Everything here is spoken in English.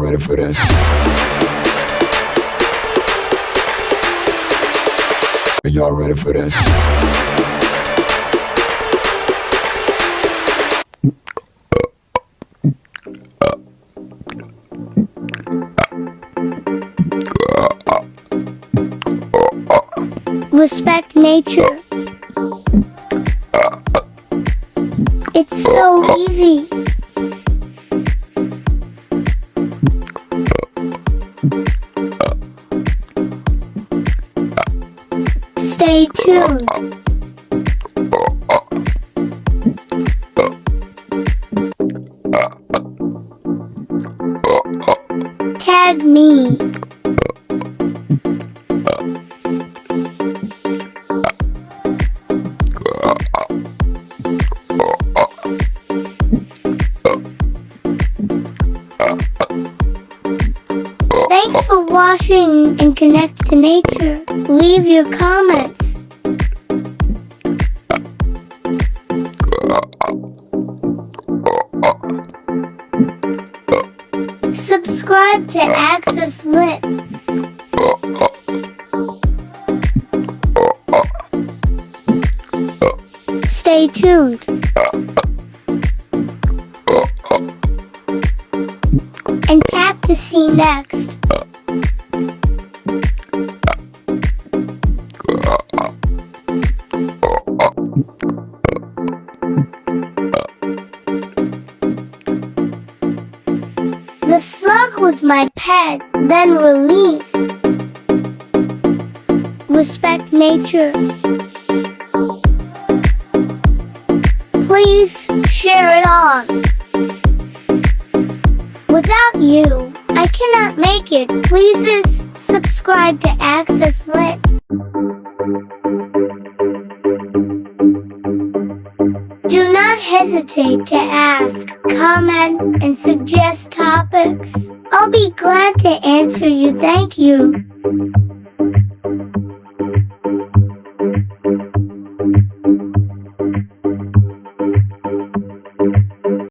ready for this? Are y'all ready for this? Respect nature. It's so easy. Stay tuned. Tag me. Thanks for watching and connect to nature. Leave your comments. Subscribe to Axislit. Stay tuned. And tap to see next. The slug was my pet, then released. Respect nature. Please share it on. Without you, I cannot make it. Please subscribe to Axislit. Do not hesitate to ask, comment, and suggest topics. I'll be glad to answer you. Thank you.